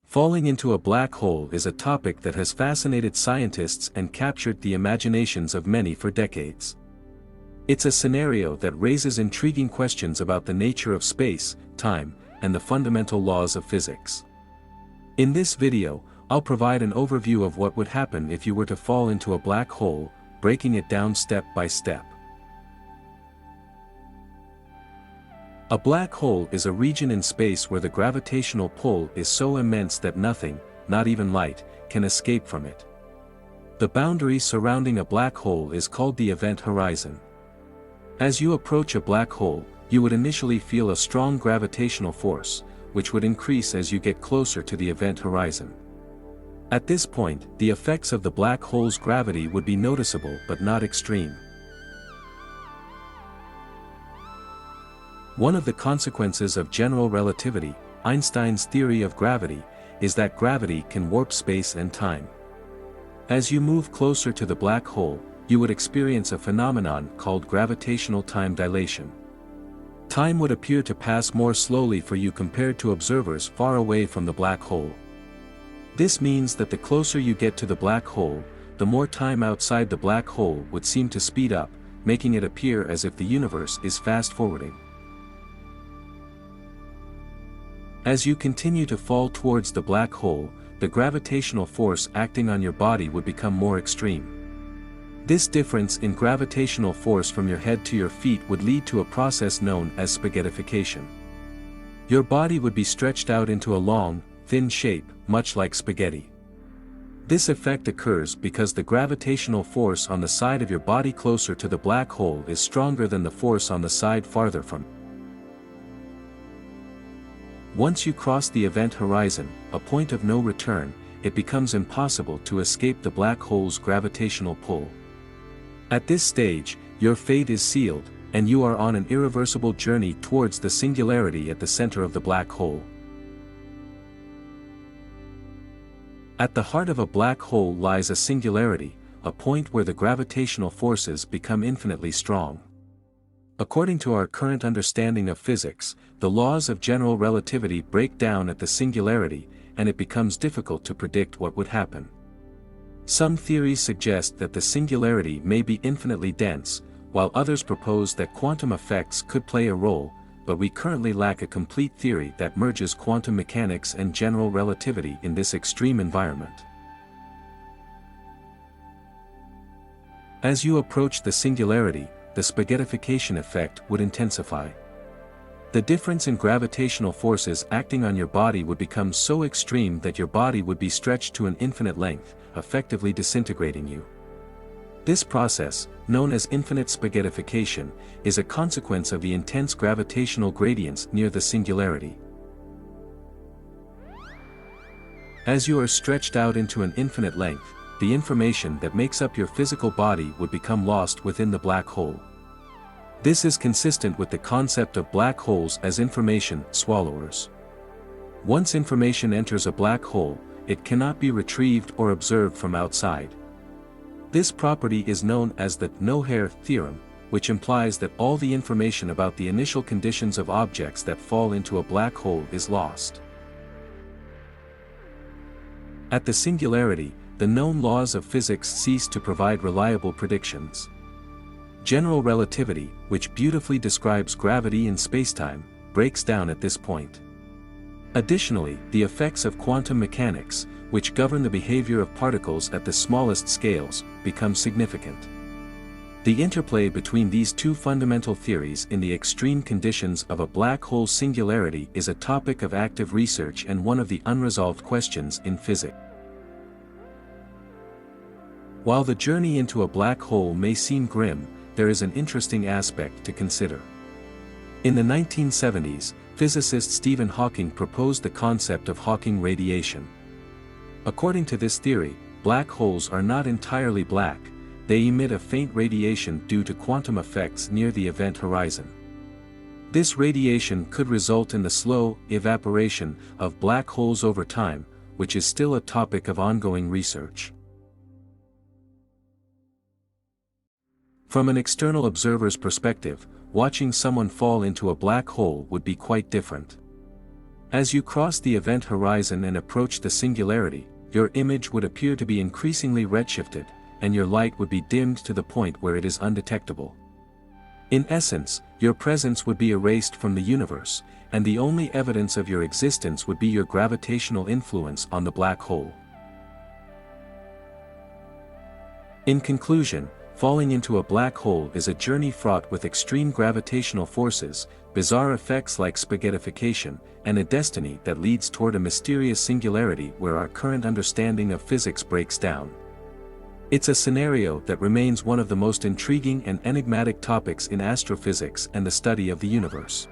Falling into a black hole is a topic that has fascinated scientists and captured the imaginations of many for decades. It's a scenario that raises intriguing questions about the nature of space, time, and the fundamental laws of physics. In this video, I'll provide an overview of what would happen if you were to fall into a black hole, breaking it down step by step. A black hole is a region in space where the gravitational pull is so immense that nothing, not even light, can escape from it. The boundary surrounding a black hole is called the event horizon. As you approach a black hole, you would initially feel a strong gravitational force, which would increase as you get closer to the event horizon. At this point, the effects of the black hole's gravity would be noticeable but not extreme. One of the consequences of general relativity, Einstein's theory of gravity, is that gravity can warp space and time. As you move closer to the black hole, you would experience a phenomenon called gravitational time dilation. Time would appear to pass more slowly for you compared to observers far away from the black hole. This means that the closer you get to the black hole, the more time outside the black hole would seem to speed up, making it appear as if the universe is fast-forwarding. As you continue to fall towards the black hole, the gravitational force acting on your body would become more extreme. This difference in gravitational force from your head to your feet would lead to a process known as spaghettification. Your body would be stretched out into a long, thin shape, much like spaghetti. This effect occurs because the gravitational force on the side of your body closer to the black hole is stronger than the force on the side farther from it. Once you cross the event horizon, a point of no return, it becomes impossible to escape the black hole's gravitational pull. At this stage, your fate is sealed, and you are on an irreversible journey towards the singularity at the center of the black hole. At the heart of a black hole lies a singularity, a point where the gravitational forces become infinitely strong. According to our current understanding of physics, the laws of general relativity break down at the singularity, and it becomes difficult to predict what would happen. Some theories suggest that the singularity may be infinitely dense, while others propose that quantum effects could play a role, but we currently lack a complete theory that merges quantum mechanics and general relativity in this extreme environment. As you approach the singularity, the spaghettification effect would intensify. The difference in gravitational forces acting on your body would become so extreme that your body would be stretched to an infinite length, effectively disintegrating you. This process, known as infinite spaghettification, is a consequence of the intense gravitational gradients near the singularity. As you are stretched out into an infinite length, the information that makes up your physical body would become lost within the black hole. This is consistent with the concept of black holes as information swallowers. Once information enters a black hole, it cannot be retrieved or observed from outside. This property is known as the no-hair theorem, which implies that all the information about the initial conditions of objects that fall into a black hole is lost. At the singularity, the known laws of physics cease to provide reliable predictions. General relativity, which beautifully describes gravity in spacetime, breaks down at this point. Additionally, the effects of quantum mechanics, which govern the behavior of particles at the smallest scales, become significant. The interplay between these two fundamental theories in the extreme conditions of a black hole singularity is a topic of active research and one of the unresolved questions in physics. While the journey into a black hole may seem grim, there is an interesting aspect to consider. In the 1970s, physicist Stephen Hawking proposed the concept of Hawking radiation. According to this theory, black holes are not entirely black, they emit a faint radiation due to quantum effects near the event horizon. This radiation could result in the slow evaporation of black holes over time, which is still a topic of ongoing research. From an external observer's perspective, watching someone fall into a black hole would be quite different. As you cross the event horizon and approach the singularity, your image would appear to be increasingly redshifted, and your light would be dimmed to the point where it is undetectable. In essence, your presence would be erased from the universe, and the only evidence of your existence would be your gravitational influence on the black hole. In conclusion, falling into a black hole is a journey fraught with extreme gravitational forces, bizarre effects like spaghettification, and a destiny that leads toward a mysterious singularity where our current understanding of physics breaks down. It's a scenario that remains one of the most intriguing and enigmatic topics in astrophysics and the study of the universe.